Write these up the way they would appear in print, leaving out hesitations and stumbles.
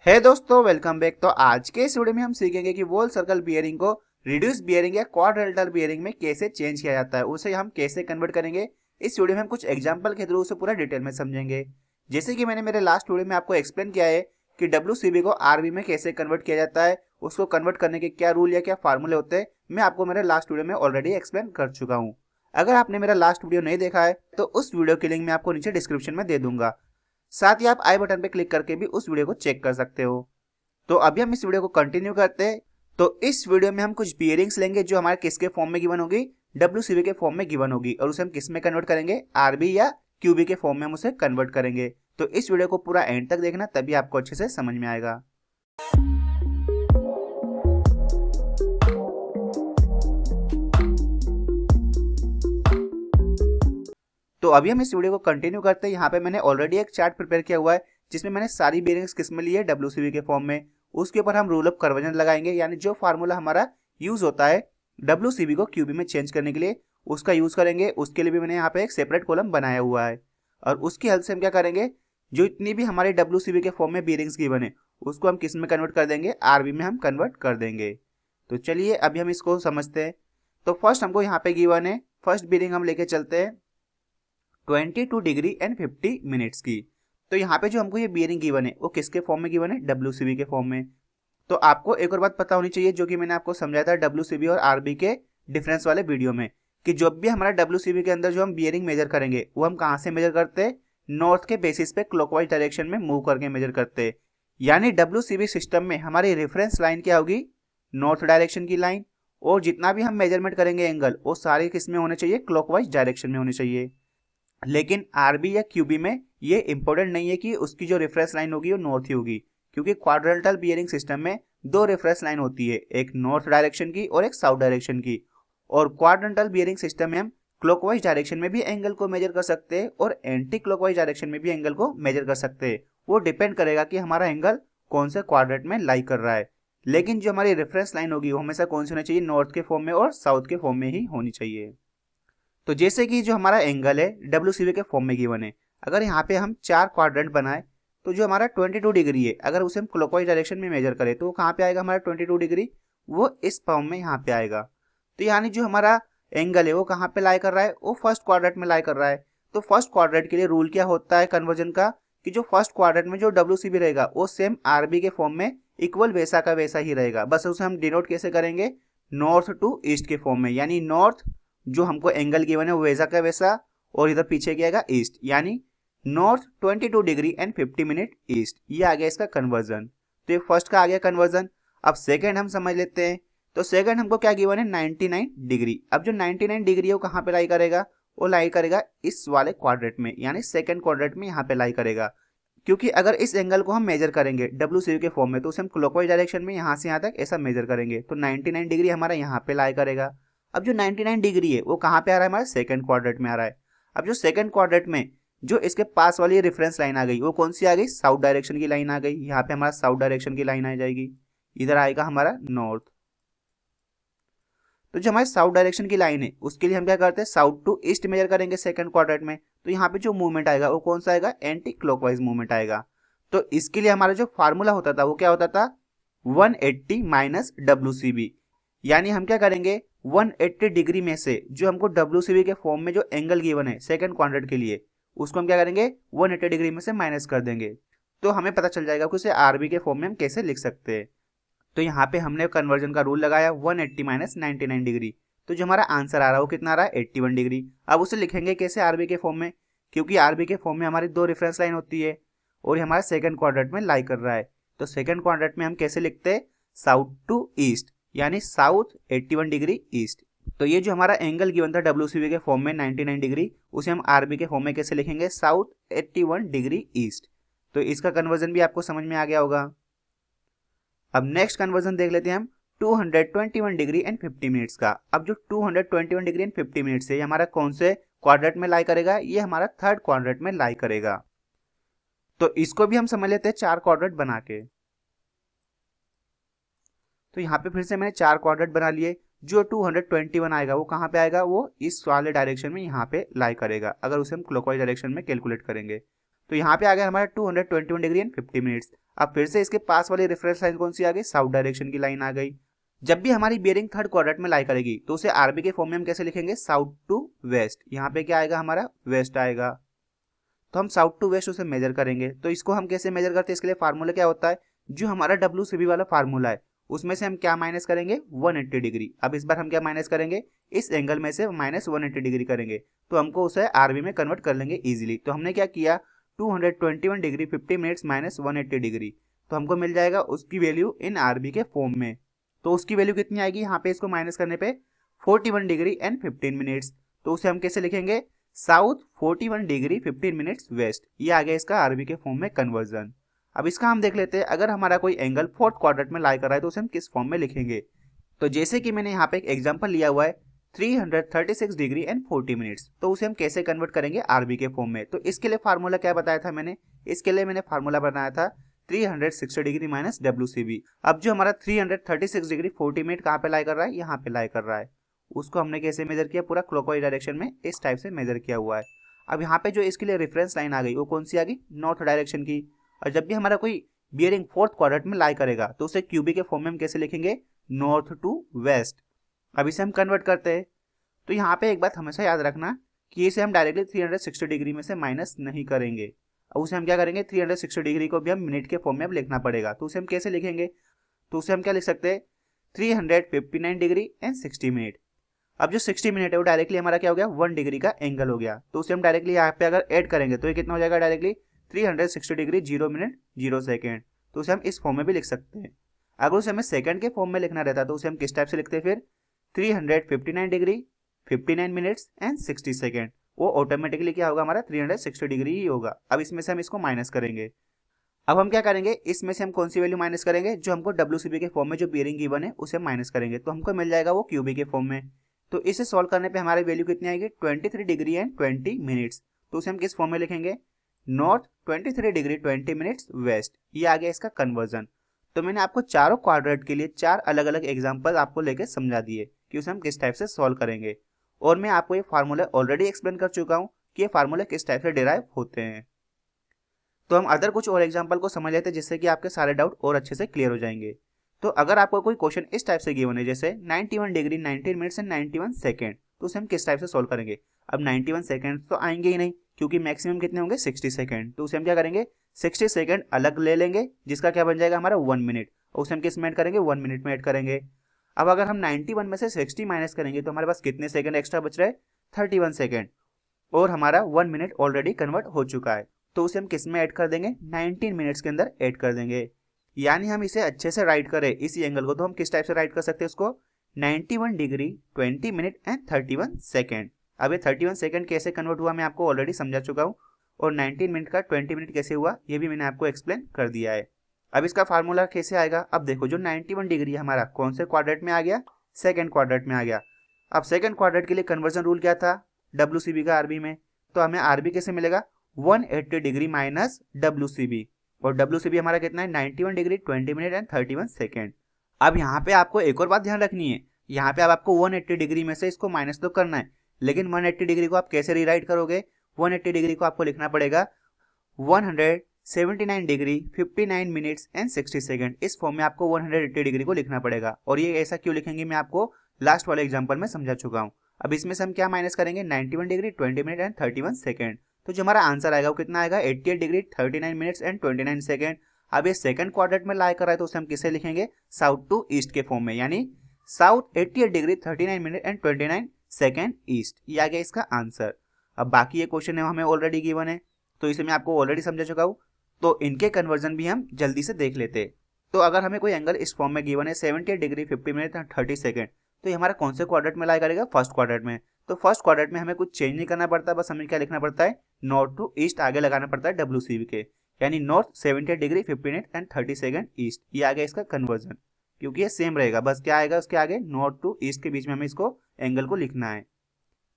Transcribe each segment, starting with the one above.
है दोस्तों, welcome back. तो आज के इस वीडियो में हम सीखेंगे कि वॉल सर्कल बियरिंग को रिड्यूस बियरिंग या क्वाड्रिलेटरल बियरिंग में कैसे चेंज किया जाता है, उसे हम कैसे कन्वर्ट करेंगे। इस वीडियो में हम कुछ एग्जांपल के थ्रू उसे पूरा डिटेल में समझेंगे। जैसे कि मैंने मेरे लास्ट वीडियो में आपको एक्सप्लेन किया है कि WCB को RB में कैसे कन्वर्ट किया जाता है, उसको कन्वर्ट करने के क्या रूल या क्या फार्मूले होते हैं, मैं आपको मेरे लास्ट वीडियो में ऑलरेडी एक्सप्लेन कर चुका हूँ। अगर आपने मेरा लास्ट वीडियो नहीं देखा है तो उस वीडियो की लिंक मैं आपको नीचे डिस्क्रिप्शन में दे दूंगा। साथ ही आप आई बटन पर क्लिक करके भी उस वीडियो को चेक कर सकते हो। तो अभी हम इस वीडियो को कंटिन्यू करते हैं। तो इस वीडियो में हम कुछ बियरिंग्स लेंगे जो हमारे किसके फॉर्म में गिवन होगी, WCB के फॉर्म में गिवन होगी, और उसे हम किस में कन्वर्ट करेंगे, RB या QB के फॉर्म में हम उसे कन्वर्ट करेंगे। तो इस वीडियो को पूरा एंड तक देखना, तभी आपको अच्छे से समझ में आएगा। तो अभी हम इस वीडियो को कंटिन्यू करते हैं। यहाँ पे मैंने ऑलरेडी एक चार्ट प्रिपेयर किया हुआ है जिसमें मैंने सारी बियरिंग्स किस में ली है, WCB के फॉर्म में। उसके ऊपर हम रूल ऑफ कन्वर्जन लगाएंगे, यानी जो फार्मूला हमारा यूज होता है WCB को QB में चेंज करने के लिए, उसका यूज करेंगे। उसके लिए भी मैंने यहाँ पे एक सेपरेट कॉलम बनाया हुआ है, और उसकी हेल्प से हम क्या करेंगे, जो इतनी भी हमारे WCB के फॉर्म में बियरिंग्स गिवन है उसको हम किस में कन्वर्ट कर देंगे, RB में हम कन्वर्ट कर देंगे। तो चलिए अभी हम इसको समझते हैं। तो फर्स्ट हमको यहाँ पे गिवन है, फर्स्ट बियरिंग हम लेके चलते हैं 22 डिग्री एंड 50 मिनट्स की। तो यहाँ पे जो हमको ये बियरिंग गिवन है वो किसके फॉर्म में गिवन है, WCB के फॉर्म में। तो आपको एक और बात पता होनी चाहिए, जो कि मैंने आपको समझाया था WCB और RB के डिफरेंस वाले वीडियो में, कि जब भी हमारा WCB के अंदर जो हम बियरिंग मेजर करेंगे वो हम कहाँ से मेजर करते हैं, नॉर्थ के बेसिस पे क्लॉकवाइज डायरेक्शन में मूव करके मेजर करते हैं। यानी WCB सिस्टम में हमारी रेफरेंस लाइन क्या होगी, नॉर्थ डायरेक्शन की लाइन, और जितना भी हम मेजरमेंट करेंगे एंगल वो सारे किस में होने चाहिए, क्लॉकवाइज डायरेक्शन में होने चाहिए। लेकिन RB या QB में ये इंपॉर्टेंट नहीं है कि उसकी जो रेफरेंस लाइन होगी वो नॉर्थ ही होगी, क्योंकि क्वाड्रिलेटरल बियरिंग सिस्टम में दो रेफरेंस लाइन होती है, एक नॉर्थ डायरेक्शन की और एक साउथ डायरेक्शन की। और क्वाड्रिलेटरल बियरिंग सिस्टम में हम क्लॉकवाइज डायरेक्शन में भी एंगल को मेजर कर सकते हैं और एंटी क्लॉकवाइज डायरेक्शन में भी एंगल को मेजर कर सकते हैं। वो डिपेंड करेगा कि हमारा एंगल कौन से क्वाड्रेंट में लाई कर रहा है। लेकिन जो हमारी रेफरेंस लाइन होगी वो हमेशा कौन सी होनी चाहिए, नॉर्थ के फॉर्म में और साउथ के फॉर्म में ही होनी चाहिए। तो जैसे कि जो हमारा एंगल है WCB के फॉर्म में गिवन है, अगर यहाँ पे हम 4 क्वाड्रेंट बनाए तो जो हमारा 22 डिग्री है, अगर उसे हम क्लॉकवाइज डायरेक्शन में मेजर करें तो वो कहाँ पे आएगा, हमारा 22 डिग्री वो इस फॉर्म में यहाँ पे आएगा। तो यानी जो हमारा एंगल है वो कहाँ पे लाई कर रहा है, वो फर्स्ट क्वाड्रेंट में लाई कर रहा है। तो फर्स्ट क्वाड्रेंट के लिए रूल क्या होता है कन्वर्जन का, कि जो फर्स्ट क्वाड्रेंट में जो WCB रहेगा वो सेम RB के फॉर्म में इक्वल वैसा का वैसा ही रहेगा, बस उसे हम डिनोट कैसे करेंगे, नॉर्थ टू ईस्ट के फॉर्म में। यानी नॉर्थ जो हमको एंगल गिवन है वो वैसा का वैसा, और इधर पीछे क्या आएगा, ईस्ट, यानी north 22 degree and 50 minute east. ये आ गया इसका कन्वर्जन। तो ये फर्स्ट का आ गया कन्वर्जन। अब सेकंड हम समझ लेते हैं। तो सेकंड हमको क्या गिवन है, 99 डिग्री। अब जो 99 डिग्री है वो कहाँ पे लाई करेगा, वो लाई करेगा इस वाले क्वाड्रेंट में, यानी सेकंड क्वाड्रेंट में यहाँ पे लाई करेगा। क्योंकि अगर इस एंगल को हम मेजर करेंगे WCB के फॉर्म में तो उसे हम क्लॉकवाइज डायरेक्शन में यहाँ से यहाँ तक ऐसा मेजर करेंगे, तो 99 डिग्री हमारा यहाँ पे लाई करेगा। अब जो 99 डिग्री है वो कहाँ पे आ रहा है, हमारे सेकंड क्वाड्रेंट में आ रहा है। अब जो सेकंड क्वाड्रेंट में जो इसके पास वाली रेफरेंस लाइन आ गई वो कौन सी आ गई, साउथ डायरेक्शन की लाइन आ गई। यहाँ पे हमारा साउथ डायरेक्शन की लाइन आ जाएगी, इधर आएगा हमारा नॉर्थ। तो जो हमारे साउथ डायरेक्शन की लाइन है उसके लिए हम क्या करते हैं, साउथ टू ईस्ट मेजर करेंगे सेकंड क्वाड्रेंट में। तो यहाँ पे जो मूवमेंट आएगा वो कौन सा आएगा, एंटी क्लॉकवाइज मूवमेंट आएगा। तो इसके लिए हमारा जो फार्मूला होता था वो क्या होता था, 180 माइनस WCB। यानी हम क्या करेंगे, 180 डिग्री में से जो हमको WCB के फॉर्म में जो एंगल गिवन है सेकंड क्वाड्रेंट के लिए, उसको हम क्या करेंगे, 180 डिग्री में से माइनस कर देंगे। तो हमें पता चल जाएगा कि उसे RB के फॉर्म में हम कैसे लिख सकते हैं। तो यहाँ पे हमने कन्वर्जन का रूल लगाया 180 माइनस 99 डिग्री। तो जो हमारा आंसर आ रहा है वो कितना आ रहा है, 81 डिग्री। अब उसे लिखेंगे कैसे, RB के फॉर्म में, क्योंकि RB के फॉर्म में हमारी दो रेफरेंस लाइन होती है और ये हमारा सेकंड क्वाड्रेंट में लाई कर रहा है। तो सेकंड क्वाड्रेंट में हम कैसे लिखते हैं, साउथ टू ईस्ट, यानी साउथ 81 डिग्री ईस्ट। तो ये जो हमारा एंगल गिवन था WCB के फॉर्म में 99 डिग्री, उसे हम RB के फॉर्म में कैसे लिखेंगे, साउथ 81 डिग्री ईस्ट। तो इसका कन्वर्जन भी आपको समझ में आ गया होगा। अब नेक्स्ट कन्वर्जन देख लेते हैं हम 221 डिग्री एंड 50 मिनट्स का। अब जो 221 डिग्री एंड 50 मिनट्स है ये हमारा कौन से क्वाड्रेंट में लाई करेगा, ये हमारा थर्ड क्वाड्रेंट में लाई करेगा। तो इसको भी हम समझ लेते हैं 4 क्वाड्रेंट बना के। तो यहाँ पे फिर से मैंने 4 क्वाड्रेंट बना लिए। जो 221 आएगा वो कहाँ पे आएगा, वो इस वाले डायरेक्शन में यहाँ पे लाई करेगा, अगर उसे हम क्लॉकवाइज डायरेक्शन में कैलकुलेट करेंगे। तो यहाँ पे आ गया हमारा 221 डिग्री एंड 50 मिनट्स। अब फिर से इसके पास वाली रेफरेंस लाइन कौन सी आ गई, साउथ डायरेक्शन की लाइन आ गई। जब भी हमारी बियरिंग थर्ड क्वाड्रेंट में लाई करेगी तो उसे आरबी के फॉर्म में हम कैसे लिखेंगे, साउथ टू वेस्ट। यहाँ पे क्या आएगा हमारा, वेस्ट आएगा। तो हम साउथ टू वेस्ट उसे मेजर करेंगे। तो इसको हम कैसे मेजर करते हैं, इसके लिए फार्मूला क्या होता है, जो हमारा WCB वाला फार्मूला है उसमें से हम क्या माइनस करेंगे, 180 डिग्री। अब इस बार हम क्या माइनस करेंगे, इस एंगल में से माइनस 180 डिग्री करेंगे, तो हमको उसे आरबी में कन्वर्ट कर लेंगे इजीली। तो हमने क्या किया, 221 डिग्री 50 मिनट्स माइनस 180 डिग्री, तो हमको मिल जाएगा उसकी वैल्यू इन आरबी के फॉर्म में। तो उसकी वैल्यू कितनी आएगी, यहाँ पे इसको माइनस करने पे 41 डिग्री एंड 15 मिनट्स। तो उसे हम कैसे लिखेंगे, साउथ 41 डिग्री 15 मिनट्स वेस्ट। ये आ गया इसका आरबी के फॉर्म में कन्वर्जन। अब इसका हम देख लेते हैं, अगर हमारा कोई एंगल फोर्थ क्वाड्रेंट में लाई कर रहा है तो उसे हम किस फॉर्म में लिखेंगे। तो जैसे कि मैंने यहाँ पे एक एग्जांपल लिया हुआ है 336 डिग्री एंड 40 मिनट्स, तो उसे हम कैसे कन्वर्ट करेंगे आरबी के फॉर्म में। तो इसके लिए फार्मूला क्या बताया था मैंने, इसके लिए मैंने फार्मूला बनाया था 360 डिग्री माइनस WCB। अब जो हमारा 336 डिग्री 40 मिनट कहाँ पे लाई कर रहा है, यहाँ पे लाई कर रहा है, उसको हमने कैसे मेजर किया, पूरा क्लॉकवाइज डायरेक्शन में इस टाइप से मेजर किया हुआ है। अब यहाँ पे जो इसके लिए रेफरेंस लाइन आ गई वो कौन सी आ गई, नॉर्थ डायरेक्शन की। और जब भी हमारा कोई बियरिंग फोर्थ क्वाड्रेंट में लाई करेगा तो उसे क्यूबी के फॉर्म में हम कैसे लिखेंगे, नॉर्थ टू वेस्ट। अब इसे हम कन्वर्ट करते हैं। तो यहाँ पे एक बात हमेशा याद रखना कि इसे हम डायरेक्टली 360 डिग्री में से माइनस नहीं करेंगे। अब उसे हम क्या करेंगे, 360 डिग्री को भी हम मिनट के फॉर्म में अब लिखना पड़ेगा। तो उसे हम कैसे लिखेंगे, तो उसे हम क्या लिख सकते हैं, 359 डिग्री एंड 60 मिनट। अब जो 60 मिनट है वो डायरेक्टली हमारा क्या हो गया, 1 डिग्री का एंगल हो गया। तो उसे हम डायरेक्टली यहाँ पे अगर ऐड करेंगे तो ये कितना हो जाएगा, डायरेक्टली 360 डिग्री 0 मिनट 0 सेकेंड। तो उसे हम इस फॉर्म में भी लिख सकते हैं। अगर उसे हमें सेकंड के फॉर्म में लिखना रहता तो उसे हम किस टाइप से लिखते हैं, फिर 359 डिग्री 59 मिनट्स एंड 60 सेकेंड। वो ऑटोमेटिकली क्या होगा, हमारा 360 डिग्री ही होगा। अब इसमें से हम इसको माइनस करेंगे। अब हम क्या करेंगे, इसमें से हम कौन सी वैल्यू माइनस करेंगे, जो हमको WCB के फॉर्म में जो बियरिंग गिवन है उसे माइनस करेंगे, तो हमको मिल जाएगा वो क्यूबी के फॉर्म में। तो इसे सॉल्व करने पे हमारी वैल्यू कितनी आएगी, 23 डिग्री एंड 20 मिनट्स। तो उसे हम किस फॉर्म में लिखेंगे, नॉर्थ 23 डिग्री 20 मिनट्स वेस्ट। ये आ गया इसका कन्वर्जन। तो मैंने आपको चारों क्वाड्रेंट के लिए 4 अलग अलग एग्जांपल आपको लेके समझा दिए कि उसे हम किस टाइप से सॉल्व करेंगे। और मैं आपको ये फार्मूला ऑलरेडी एक्सप्लेन कर चुका हूँ कि ये फार्मूला किस टाइप से डिराइव होते हैं। तो हम अदर कुछ और एग्जांपल को समझ लेते हैं जिससे कि आपके सारे डाउट और अच्छे से क्लियर हो जाएंगे। तो अगर आपको कोई क्वेश्चन इस टाइप से गिवन है, जैसे 91 डिग्री 19 मिनट्स एंड 91 सेकेंड, तो उसे हम किस टाइप से सॉल्व करेंगे। अब 91 सेकेंड तो आएंगे ही नहीं, क्योंकि मैक्सिमम कितने होंगे, 60 सेकेंड। तो उसे हम क्या करेंगे, 60 सेकेंड अलग ले लेंगे, जिसका क्या बन जाएगा हमारा 1 मिनट। और उसे हम किस में ऐड करेंगे, 1 मिनट में ऐड करेंगे। अब अगर हम 91 में से 60 माइनस करेंगे तो हमारे पास कितने सेकंड एक्स्ट्रा बच रहा है, 31 सेकंड। और हमारा 1 मिनट ऑलरेडी कन्वर्ट हो चुका है। तो उसे हम किस में ऐड कर देंगे, 19 मिनट्स के अंदर ऐड कर देंगे। यानी हम इसे अच्छे से राइट करें इसी एंगल को, तो हम किस टाइप से राइट कर सकते हैं उसको, 91 डिग्री 20 मिनट एंड 31 सेकेंड। अब ये 31 सेकेंड कैसे कन्वर्ट हुआ मैं आपको ऑलरेडी समझा चुका हूँ, और 19 मिनट का 20 मिनट कैसे हुआ ये भी मैंने आपको एक्सप्लेन कर दिया है। अब इसका फार्मूला कैसे आएगा, अब देखो जो 91 डिग्री हमारा कौन से क्वाड्रेंट में आ गया, सेकेंड क्वाड्रेंट में आ गया। अब सेकेंड क्वाड्रेंट के लिए कन्वर्जन रूल क्या था, WCB का आरबी में, तो हमें आरबी कैसे मिलेगा, 180 डिग्री माइनस WCB। और WCB हमारा कितना है, 91 डिग्री 20 मिनट एंड 31 सेकेंड। अब यहाँ पे आपको एक और बात ध्यान रखनी है, यहाँ पे अब आपको 180 डिग्री में से इसको माइनस तो करना है, लेकिन 180 डिग्री को आप कैसे रीराइट करोगे, 180 डिग्री को आपको लिखना पड़ेगा 179 डिग्री 59 मिनट्स एंड 60 सेकेंड। इस फॉर्म में आपको 180 डिग्री को लिखना पड़ेगा। और ये ऐसा क्यों लिखेंगे मैं आपको लास्ट वाले एग्जाम्पल में समझा चुका हूँ। अब इसमें से हम क्या माइनस करेंगे, 91 डिग्री 20 मिनट एंड 31 सेकेंड। तो जो हमारा आंसर आएगा वो कितना आएगा, 88 डिग्री 39 मिनट्स एंड 29 सेकेंड। अब ये सेकंड क्वाड्रेंट में लाई कर रहा है तो उसे हम किसे लिखेंगे, साउथ टू ईस्ट के फॉर्म में, यानी south 88 degree 39 minute and 29 second east. ये आ गया इसका आंसर। अब बाकी ये क्वेश्चन है हमें ऑलरेडी गिवन है, तो इसे मैं आपको ऑलरेडी समझा चुका हूँ, तो इनके कन्वर्जन भी हम जल्दी से देख लेते हैं। तो अगर हमें कोई एंगल इस फॉर्म में गिवन है 78 डिग्री 50 मिनट एंड 30 सेकेंड, तो ये हमारा कौन से क्वाड्रेंट में लाई करेगा, फर्स्ट क्वाड्रेंट में। तो फर्स्ट क्वाड्रेंट में हमें कुछ चेंज नहीं करना पड़ता, बस हमें क्या लिखना पड़ता है, नॉर्थ टू ईस्ट आगे लगाना पड़ता है WCB के, यानी north 78 degree 50 minute and 30 second east. ये आ गया इसका कन्वर्जन, क्योंकि ये सेम रहेगा, बस क्या आएगा उसके आगे नॉर्थ टू ईस्ट के बीच में हमें इसको एंगल को लिखना है।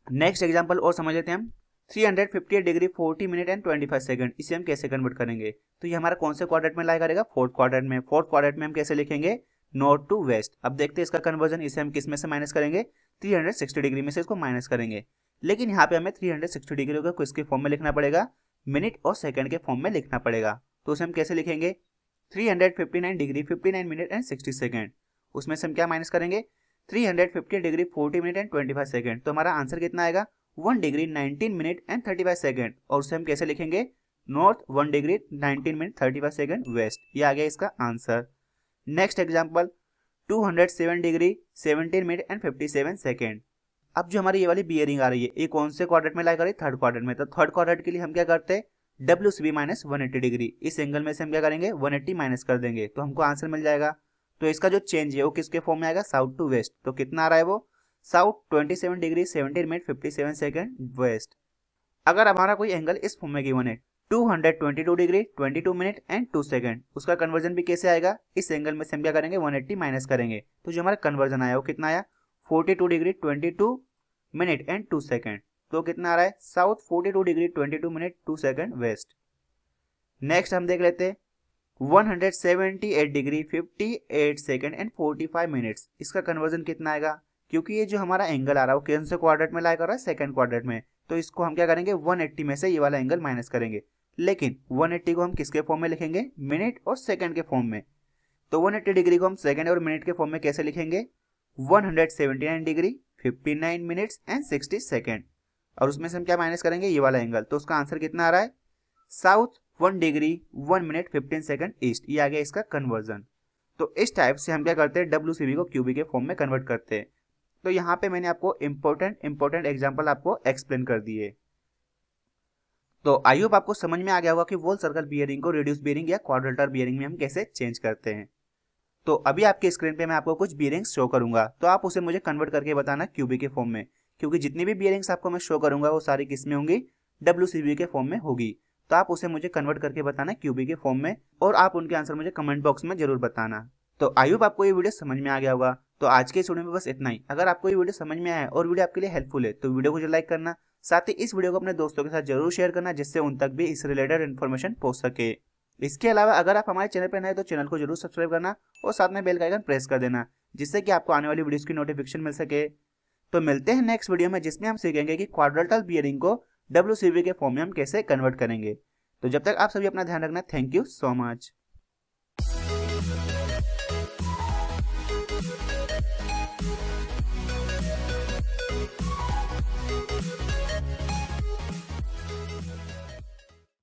नेक्स्ट एग्जाम्पल और समझ लेते हैं हम, 358 डिग्री 40 मिनट एंड 25 सेकंड। इसे हम कैसे कन्वर्ट करेंगे, तो ये हमारा कौन से क्वाड्रेंट में लाई करेगा, फोर्थ क्वाड्रेंट में। फोर्थ क्वाड्रेंट में हम कैसे लिखेंगे, नॉर्थ टू वेस्ट। अब देखते हैं इसका कन्वर्जन, इसे हम किस में से माइनस करेंगे, 360 डिग्री में से इसको माइनस करेंगे। लेकिन यहाँ पे हमें 360 डिग्री को किसके फॉर्म में लिखना पड़ेगा, मिनट और सेकंड के फॉर्म में लिखना पड़ेगा। तो उसे हम कैसे लिखेंगे, 359 डिग्री 59 मिनट एंड 60 सेकंड, उसमें से हम क्या माइनस करेंगे, 350 डिग्री 40 मिनट एंड 25 सेकंड। तो हमारा आंसर कितना आएगा, 1 डिग्री 19 मिनट एंड 35 सेकंड। और उसे हम कैसे लिखेंगे, north 1 degree 19 minute 35 second west. ये आ गया इसका answer. Next example, 207 degree 17 minute and 57 second. अब जो हमारी ये वाली बियरिंग आ रही है, ये कौन से क्वाड्रेंट में लाई कर रही है, थर्ड क्वाड्रेंट में। तो थर्ड क्वाड्रेंट के लिए हम क्या करते हैं, WCB माइनस 180 डिग्री, इस एंगल में से हम क्या करेंगे, 180 माइनस कर देंगे, तो हमको आंसर मिल जाएगा। तो इसका जो चेंज है वो किसके फॉर्म में आएगा, साउथ टू वेस्ट। तो कितना आ रहा है वो, south 27 degree 17 minute 57 second west. अगर हमारा कोई एंगल इस फॉर्म में गिवन है, 222 डिग्री 22 मिनट एंड 2 सेकंड, उसका कन्वर्जन भी कैसे आएगा, इस एंगल में से हम क्या करेंगे, 180 माइनस करेंगे। तो जो हमारा कन्वर्जन आया वो कितना आया, 42 डिग्री 22 मिनट एंड 2 सेकंड। तो कितना आ रहा है, south 42 degree 22 minute 2 second west. Next हम देख लेते हैं 178 डिग्री 58 सेकंड एंड 45 मिनट्स, इसका कन्वर्जन कितना आएगा। क्योंकि ये जो हमारा एंगल आ रहा है वो कौन से क्वाड्रेंट में लाई कर रहा है, सेकंड क्वाड्रेंट में, तो इसको हम क्या करेंगे, 180 में से ये वाला एंगल माइनस करेंगे। लेकिन 180 को हम किसके फॉर्म में लिखेंगे, मिनट और सेकंड के फॉर्म में। तो 180 डिग्री को हम सेकंड और मिनट के फॉर्म में कैसे लिखेंगे, 179 डिग्री 59 मिनट्स एंड 60 सेकंड, और उसमें से हम क्या माइनस करेंगे, ये वाला एंगल। तो उसका आंसर कितना आ रहा है, south 1 degree 1 minute 15 second east. ये आ गया इसका कन्वर्जन। तो इस टाइप से हम क्या करते हैं, WCB को QB के फॉर्म में कन्वर्ट करते हैं। तो यहाँ पे मैंने आपको इंपॉर्टेंट एग्जांपल आपको एक्सप्लेन कर दिए। तो आई होप आपको समझ में आ गया होगा कि वॉल सर्कल बियरिंग को रिड्यूस बियरिंग या क्वाड्रिलेटरल बियरिंग में हम कैसे चेंज करते हैं। तो अभी आपके स्क्रीन पे मैं आपको कुछ बियरिंग्स शो करूंगा, तो आप उसे मुझे कन्वर्ट करके बताना QB के फॉर्म में, क्योंकि जितनी भी बियरिंग्स आपको मैं शो करूंगा वो सारी किस में होंगी, WCB के फॉर्म में होगी। तो आप उसे मुझे कन्वर्ट करके बताना QB के फॉर्म में, और आप उनके आंसर मुझे कमेंट बॉक्स में जरूर बताना। तो आई होप आपको ये वीडियो समझ में आ गया होगा। तो आज के इस वीडियो में बस इतना ही। अगर आपको ये वीडियो समझ में आया और वीडियो आपके लिए हेल्पफुल है तो वीडियो को लाइक करना, साथ ही इस वीडियो को अपने दोस्तों के साथ जरूर शेयर करना, जिससे उन तक भी इस रिलेटेड इन्फॉर्मेशन पहुंच सके। इसके अलावा अगर आप हमारे चैनल पर नए तो चैनल को जरूर सब्सक्राइब करना और साथ में बेल का आइकन प्रेस कर देना, जिससे कि आपको आने वाली वीडियोस की नोटिफिकेशन मिल सके। तो मिलते हैं नेक्स्ट वीडियो में, जिसमें हम सीखेंगे कि क्वाड्रिलेटरल बियरिंग को WCB के फॉर्म में हम कैसे कन्वर्ट करेंगे। तो जब तक आप सभी अपना ध्यान रखना। Thank you so much.